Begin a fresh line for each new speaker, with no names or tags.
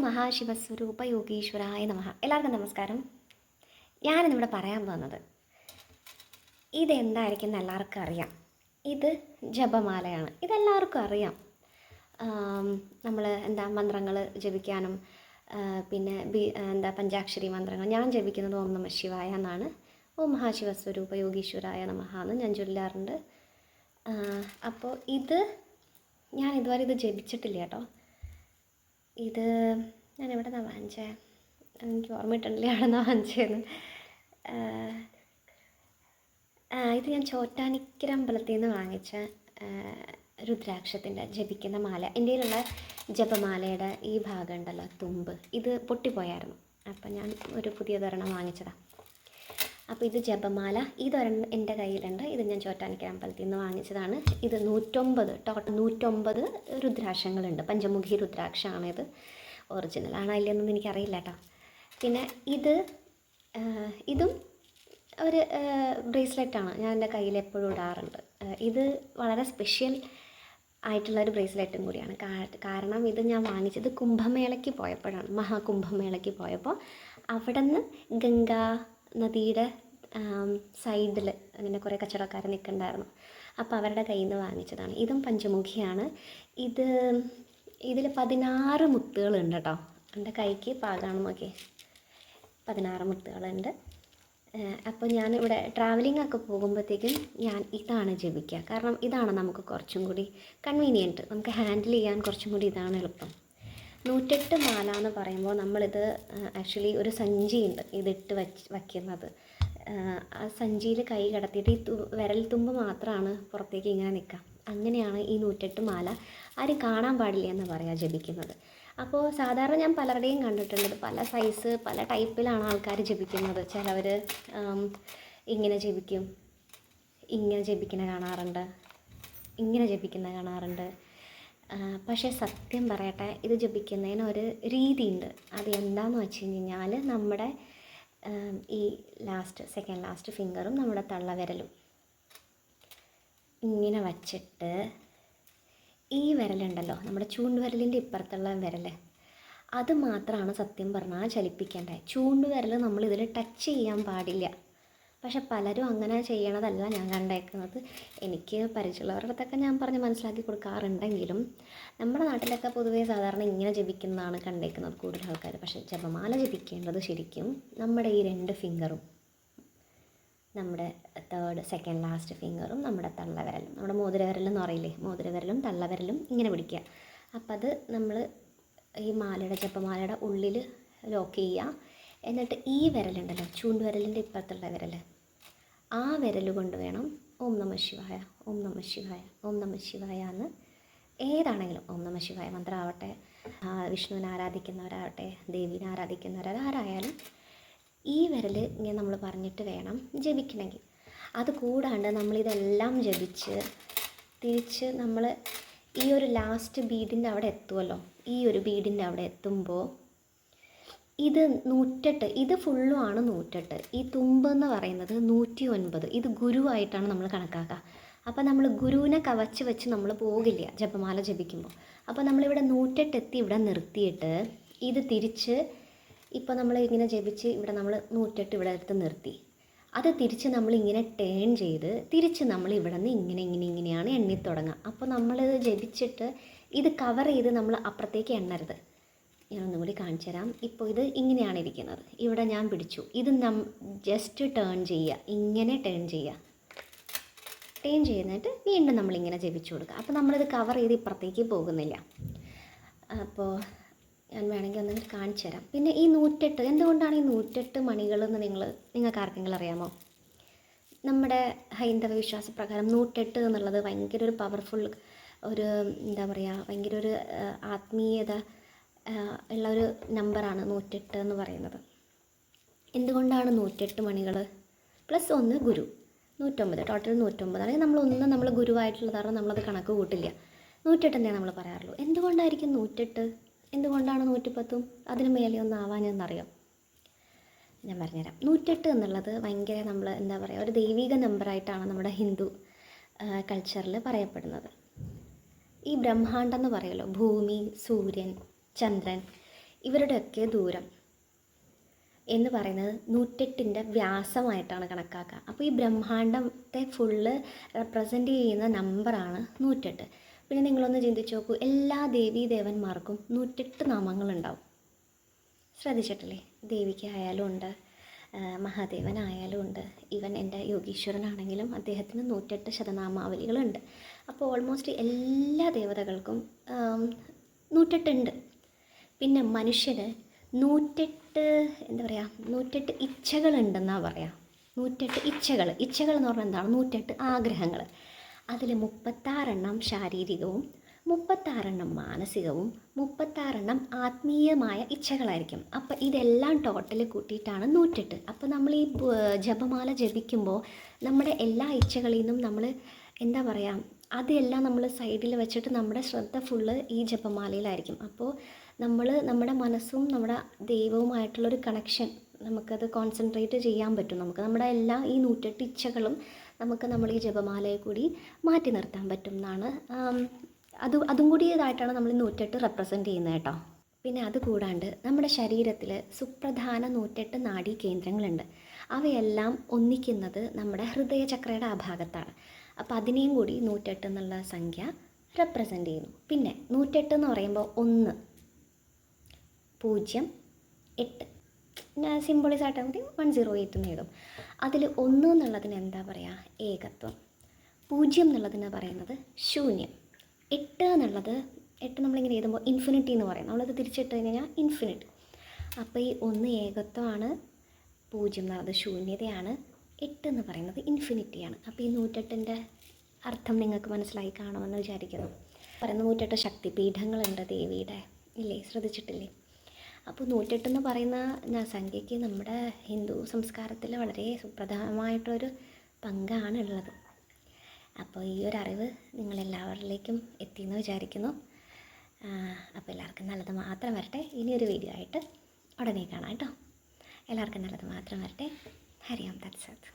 മഹാശിവസ്വരൂപ യോഗീശ്വരായ നമഃ. എല്ലാവർക്കും നമസ്കാരം. ഞാനിന്നിവിടെ പറയാൻ പോകുന്നത് ഇതെന്തായിരിക്കും എന്ന് എല്ലാവർക്കും അറിയാം. ഇത് ജപമാലയാണ്. ഇതെല്ലാവർക്കും അറിയാം. നമ്മൾ മന്ത്രങ്ങൾ ജപിക്കാനും പിന്നെ പഞ്ചാക്ഷരി മന്ത്രങ്ങൾ ഞാൻ ജപിക്കുന്നത് ഓം നമഃ ശിവായ എന്നാണ്. ഓം മഹാശിവസ്വരൂപ യോഗീശ്വരായ നമഃ എന്ന് ഞാൻ ചൊല്ലാറുണ്ട്. അപ്പോൾ ഞാൻ ഇതുവരെ ഇത് ജപിച്ചിട്ടില്ല കേട്ടോ. ഇത് ഞാൻ എവിടെ നിന്നാണ് വാങ്ങിച്ചത്? എനിക്ക് ഓർമ്മയിട്ടില്ല എവിടെ നിന്നാണ് വാങ്ങിച്ചതെന്ന്. ഇത് ഞാൻ ചോറ്റാനിക്കര അമ്പലത്തിൽ നിന്ന് വാങ്ങിച്ച രുദ്രാക്ഷത്തിൻ്റെ ജപിക്കുന്ന മാല. ഇന്ത്യയിലുള്ള ജപമാലയുടെ ഈ ഭാഗം ഉണ്ടല്ലോ, തുമ്പ്, ഇത് പൊട്ടിപ്പോയായിരുന്നു. അപ്പം ഞാൻ ഒരു പുതിയതൊരെണ്ണം വാങ്ങിച്ചതാണ്. അപ്പോൾ ഇത് ജപമാല, ഇതൊരെണ്ണം എൻ്റെ കയ്യിലുണ്ട്. ഇത് ഞാൻ ചോറ്റാനിക്കര അമ്പലത്തിൽ നിന്ന് വാങ്ങിച്ചതാണ്. ഇത് 109 രുദ്രാക്ഷങ്ങളുണ്ട്. പഞ്ചമുഖി രുദ്രാക്ഷമാണ്. ഇത് ഒറിജിനൽ ആണോ ഇല്ലെന്നൊന്നും എനിക്കറിയില്ല കേട്ടോ. പിന്നെ ഇതും ഒരു ബ്രേസ്ലെറ്റാണ്. ഞാൻ എൻ്റെ കയ്യിൽ എപ്പോഴും ഇടാറുണ്ട്. ഇത് വളരെ സ്പെഷ്യൽ ആയിട്ടുള്ളൊരു ബ്രേസ്ലെറ്റും കൂടിയാണ്. കാരണം ഇത് ഞാൻ വാങ്ങിച്ചത് കുംഭമേളയ്ക്ക് പോയപ്പോഴാണ്. മഹാകുംഭമേളയ്ക്ക് പോയപ്പോൾ അവിടെ നിന്ന് ഗംഗാ നദിയുടെ സൈഡിൽ അങ്ങനെ കുറേ കച്ചവടക്കാർ നിൽക്കുന്നുണ്ടായിരുന്നു. അപ്പോൾ അവരുടെ കയ്യിൽ നിന്ന് വാങ്ങിച്ചതാണ്. ഇതും പഞ്ചമുഖിയാണ്. ഇതിൽ 16 മുത്തുകളുണ്ട് കേട്ടോ. എൻ്റെ കൈക്ക് പാകാണ് നോക്കി, 16 മുത്തുകളുണ്ട്. അപ്പോൾ ഞാനിവിടെ ട്രാവലിംഗ് ഒക്കെ പോകുമ്പോഴത്തേക്കും ഞാൻ ഇതാണ് ജപിക്കുക. കാരണം ഇതാണ് നമുക്ക് കുറച്ചും കൂടി കൺവീനിയൻറ്റ്, നമുക്ക് ഹാൻഡിൽ ചെയ്യാൻ കുറച്ചും കൂടി ഇതാണ് എളുപ്പം. 108 മാല എന്ന് പറയുമ്പോൾ നമ്മളിത് ആക്ച്വലി ഒരു സഞ്ചിയുണ്ട് ഇതിട്ട് വയ്ക്കുന്നത്. ആ സഞ്ചിയിൽ കൈ കടത്തിയിട്ട് ഈ വിരൽ തുമ്പ് മാത്രമാണ് പുറത്തേക്ക് ഇങ്ങനെ നിൽക്കുക. അങ്ങനെയാണ് ഈ 108 മാല ആരും കാണാൻ പാടില്ല എന്ന് പറയാം ജപിക്കുന്നത്. അപ്പോൾ സാധാരണ ഞാൻ പലരുടെയും കണ്ടിട്ടുണ്ട്, പല സൈസ് പല ടൈപ്പിലാണ് ആൾക്കാർ ജപിക്കുന്നത്. ചിലവർ ഇങ്ങനെ ജപിക്കും, ഇങ്ങനെ ജപിക്കുന്ന കാണാറുണ്ട്, ഇങ്ങനെ ജപിക്കുന്ന കാണാറുണ്ട്. പക്ഷേ സത്യം പറയട്ടെ, ഇത് ജപിക്കുന്നതിന് ഒരു രീതിയുണ്ട്. അത് എന്താണെന്ന് വെച്ച് കഴിഞ്ഞാൽ നമ്മുടെ ഈ സെക്കൻഡ് ലാസ്റ്റ് ഫിംഗറും നമ്മുടെ തള്ളവിരലും ഇങ്ങനെ വച്ചിട്ട് ഈ വിരലുണ്ടല്ലോ, നമ്മുടെ ചൂണ്ടുവിരലിൻ്റെ ഇപ്പുറത്തുള്ള വിരൽ, അത് മാത്രമാണ് സത്യം പറഞ്ഞാൽ ചലിപ്പിക്കേണ്ടത്. ചൂണ്ടുവിരൽ നമ്മളിതിൽ ടച്ച് ചെയ്യാൻ പാടില്ല. പക്ഷെ പലരും അങ്ങനെ ചെയ്യണതല്ല ഞാൻ കണ്ടേക്കുന്നത്. എനിക്ക് പരിചയമുള്ളവരുടെ അടുത്തൊക്കെ ഞാൻ പറഞ്ഞ് മനസ്സിലാക്കി കൊടുക്കാറുണ്ടെങ്കിലും നമ്മുടെ നാട്ടിലൊക്കെ പൊതുവേ സാധാരണ ഇങ്ങനെ ജപിക്കുന്നതാണ് കണ്ടേക്കുന്നത് കൂടുതൽ ആൾക്കാർ. പക്ഷേ ജപമാല ജപിക്കേണ്ടത് ശരിക്കും നമ്മുടെ ഈ 2 ഫിംഗറും, നമ്മുടെ സെക്കൻഡ് ലാസ്റ്റ് ഫിംഗറും നമ്മുടെ തള്ളവിരലും, നമ്മുടെ മോതിരവിരലെന്ന് പറയില്ലേ, മോതിരവിരലും തള്ളവിരലും ഇങ്ങനെ പിടിക്കുക. അപ്പം അത് നമ്മൾ ഈ ജപമാലയുടെ ഉള്ളിൽ ലോക്ക് ചെയ്യുക. എന്നിട്ട് ഈ വിരലുണ്ടല്ലോ, ചൂണ്ടുവിരലിൻ്റെ ഇപ്പുറത്തുള്ള വിരൽ, ആ വിരൽ കൊണ്ട് വേണം ഓം നമഃ ശിവായ, ഓം നമഃ ശിവായ, ഓം നമഃ ശിവായ എന്ന് ഏതാണെങ്കിലും, ഓം നമഃ ശിവായ മന്ത്രമാവട്ടെ, വിഷ്ണുവിനെ ആരാധിക്കുന്നവരാവട്ടെ, ദേവീനെ ആരാധിക്കുന്നവരാരായാലും ഈ വിരൽ ഇങ്ങനെ നമ്മൾ പറഞ്ഞിട്ട് വേണം ജപിക്കണമെങ്കിൽ. അത് കൂടാണ്ട് നമ്മളിതെല്ലാം ജപിച്ച് തിരിച്ച് നമ്മൾ ഈ ഒരു ലാസ്റ്റ് ബീഡിൻ്റെ അവിടെ എത്തുമല്ലോ, ഈ ഒരു ബീഡിൻ്റെ അവിടെ എത്തുമ്പോൾ ഇത് 108, ഇത് ഫുള്ളും ആണ് 108. ഈ തുമ്പെന്ന് പറയുന്നത് 109. ഇത് ഗുരുവായിട്ടാണ് നമ്മൾ കണക്കാക്കുക. അപ്പോൾ നമ്മൾ ഗുരുവിനെ കവച്ച് വെച്ച് നമ്മൾ പോകില്ല ജപമാല ജപിക്കുമ്പോൾ. അപ്പോൾ നമ്മളിവിടെ 108 എത്തി ഇവിടെ നിർത്തിയിട്ട് ഇത് തിരിച്ച് ഇപ്പോൾ നമ്മൾ ഇങ്ങനെ ജപിച്ച് ഇവിടെ നമ്മൾ 108 ഇവിടെ എടുത്ത് നിർത്തി. അത് തിരിച്ച് നമ്മളിങ്ങനെ ടേൺ ചെയ്ത് തിരിച്ച് നമ്മൾ ഇവിടെ നിന്ന് ഇങ്ങനെയാണ് എണ്ണി തുടങ്ങുക. അപ്പോൾ നമ്മളിത് ജപിച്ചിട്ട് ഇത് കവർ ചെയ്ത് നമ്മൾ അപ്പുറത്തേക്ക് എണ്ണരുത്. ഞാനൊന്നും കൂടി കാണിച്ചു തരാം. ഇപ്പോൾ ഇത് ഇങ്ങനെയാണ് ഇരിക്കുന്നത്. ഇവിടെ ഞാൻ പിടിച്ചു. ഇത് ജസ്റ്റ് ടേൺ ചെയ്യുക, ഇങ്ങനെ ടേൺ ചെയ്യുക. ടേൺ ചെയ്യുന്നിട്ട് വീണ്ടും നമ്മളിങ്ങനെ ജപിച്ചു കൊടുക്കുക. അപ്പോൾ നമ്മളിത് കവർ ചെയ്ത് ഇപ്പുറത്തേക്ക് പോകുന്നില്ല. അപ്പോൾ ഞാൻ വേണമെങ്കിൽ ഒന്ന് കാണിച്ചു തരാം. പിന്നെ ഈ 108, എന്തുകൊണ്ടാണ് ഈ 108 മണികളെന്ന് നിങ്ങൾക്ക് ആർക്കെങ്കിലും അറിയാമോ? നമ്മുടെ ഹൈന്ദവ വിശ്വാസപ്രകാരം 108 എന്നുള്ളത് ഭയങ്കര ഒരു പവർഫുൾ, ഒരു ഭയങ്കര ഒരു ആത്മീയത ഉള്ളൊരു നമ്പറാണ് 108 എന്ന് പറയുന്നത്. എന്തുകൊണ്ടാണ് 108 മണികൾ പ്ലസ് 1 ഗുരു 109, ടോട്ടൽ 109 ആണെങ്കിൽ നമ്മൾ ഗുരുവായിട്ടുള്ളതാണ്, നമ്മളത് കണക്ക് കൂട്ടില്ല. 108 തന്നെ നമ്മൾ പറയാറുള്ളൂ. എന്തുകൊണ്ടായിരിക്കും 108? എന്തുകൊണ്ടാണ് 110 അതിന് മേലെ ഒന്നും ആവാനെന്നറിയാം? ഞാൻ പറഞ്ഞുതരാം. 108 എന്നുള്ളത് ഭയങ്കര ഒരു ദൈവിക നമ്പറായിട്ടാണ് നമ്മുടെ ഹിന്ദു കൾച്ചറിൽ പറയപ്പെടുന്നത്. ഈ ബ്രഹ്മാണ്ടം എന്ന് പറയുമല്ലോ, ഭൂമി, സൂര്യൻ, ചന്ദ്രൻ, ഇവരുടെയൊക്കെ ദൂരം എന്ന് പറയുന്നത് 108ൻ്റെ വ്യാസമായിട്ടാണ് കണക്കാക്കുക. അപ്പോൾ ഈ ബ്രഹ്മാണ്ടത്തെ ഫുള്ള് റെപ്രസെൻ്റ് ചെയ്യുന്ന നമ്പറാണ് 108. പിന്നെ നിങ്ങളൊന്ന് ചിന്തിച്ച് നോക്കൂ, എല്ലാ ദേവീദേവന്മാർക്കും 108 നാമങ്ങളുണ്ടാവും. ശ്രദ്ധിച്ചിട്ടില്ലേ? ദേവിക്കായാലും ഉണ്ട്, മഹാദേവനായാലും ഉണ്ട്, ഈവൻ എൻ്റെ യോഗീശ്വരനാണെങ്കിലും അദ്ദേഹത്തിന് 108 ശതനാമാവലികളുണ്ട്. അപ്പോൾ ഓൾമോസ്റ്റ് എല്ലാ ദേവതകൾക്കും 108 ഉണ്ട്. പിന്നെ മനുഷ്യന് 108 എന്താ പറയുക, 108 ഇച്ഛകളുണ്ടെന്നാണ് പറയുക. 108 ഇച്ഛകൾ എന്ന് പറഞ്ഞാൽ എന്താണ്? 108 ആഗ്രഹങ്ങൾ. അതിൽ 36 ശാരീരികവും 36 മാനസികവും 36 ആത്മീയമായ ഇച്ഛകളായിരിക്കും. അപ്പോൾ ഇതെല്ലാം ടോട്ടൽ കൂട്ടിയിട്ടാണ് 108. അപ്പോൾ നമ്മൾ ഈ ജപമാല ജപിക്കുമ്പോൾ നമ്മുടെ എല്ലാ ഇച്ഛകളിൽ നിന്നും നമ്മൾ എന്താ പറയുക, അതെല്ലാം നമ്മൾ സൈഡിൽ വെച്ചിട്ട് നമ്മുടെ ശ്രദ്ധ ഫുള്ള് ഈ ജപമാലയിലായിരിക്കും. അപ്പോൾ നമ്മുടെ മനസ്സും നമ്മുടെ ദൈവവുമായിട്ടുള്ളൊരു കണക്ഷൻ നമുക്കത് കോൺസെൻട്രേറ്റ് ചെയ്യാൻ പറ്റും. നമുക്ക് നമ്മുടെ എല്ലാ ഈ 108 ഇച്ഛകളും നമ്മൾ ഈ ജപമാലയെ കൂടി മാറ്റി നിർത്താൻ പറ്റും എന്നാണ്. അതും കൂടി ഇതായിട്ടാണ് നമ്മൾ 108 റെപ്രസെൻ്റ് ചെയ്യുന്നത് കേട്ടോ. പിന്നെ അത് കൂടാണ്ട് നമ്മുടെ ശരീരത്തിൽ സുപ്രധാന 108 നാഡീ കേന്ദ്രങ്ങളുണ്ട്. അവയെല്ലാം ഒന്നിക്കുന്നത് നമ്മുടെ ഹൃദയചക്രയുടെ ആ ഭാഗത്താണ്. അപ്പോൾ അതിനെയും കൂടി 108 എന്നുള്ള സംഖ്യ റെപ്രസെൻ്റ് ചെയ്യുന്നു. പിന്നെ 108 എന്ന് പറയുമ്പോൾ 1, 0, 8 സിംബോളിസ് ആയിട്ട് മതി 108 എന്ന് എഴുതും. അതിൽ 1 എന്നുള്ളതിന് എന്താ പറയുക? ഏകത്വം. 0 എന്നുള്ളതിന് പറയുന്നത് ശൂന്യം. 8 എന്നുള്ളത്, 8 നമ്മളിങ്ങനെ എഴുതുമ്പോൾ ഇൻഫിനിറ്റി എന്ന് പറയും. നമ്മളത് തിരിച്ചിട്ട് കഴിഞ്ഞാൽ ഇൻഫിനിറ്റ്. അപ്പോൾ ഈ 1 ഏകത്വമാണ്, 0 എന്നുള്ളത് ശൂന്യതയാണ്, 8 എന്ന് പറയുന്നത് ഇൻഫിനിറ്റിയാണ്. അപ്പോൾ ഈ 108ൻ്റെ അർത്ഥം നിങ്ങൾക്ക് മനസ്സിലായി കാണുമെന്ന് വിചാരിക്കുന്നു. പറയുന്ന 108 ശക്തിപീഠങ്ങളുണ്ട് ദേവിയുടെ, ഇല്ലേ? ശ്രദ്ധിച്ചിട്ടില്ലേ? അപ്പോൾ 108 എന്ന് പറയുന്ന സംഖ്യയ്ക്ക് നമ്മുടെ ഹിന്ദു സംസ്കാരത്തിൽ വളരെ സുപ്രധാനമായിട്ടൊരു പങ്കാണ് ഉള്ളത്. അപ്പോൾ ഈ ഒരു അറിവ് നിങ്ങളെല്ലാവരിലേക്കും എത്തിയെന്ന് വിചാരിക്കുന്നു. അപ്പോൾ എല്ലാവർക്കും നല്ലത് മാത്രം വരട്ടെ. ഇനിയൊരു വീഡിയോ ആയിട്ട് ഉടനെ കാണാം കേട്ടോ. എല്ലാവർക്കും നല്ലത് മാത്രം വരട്ടെ. ഹരി ഓം തത്സത്.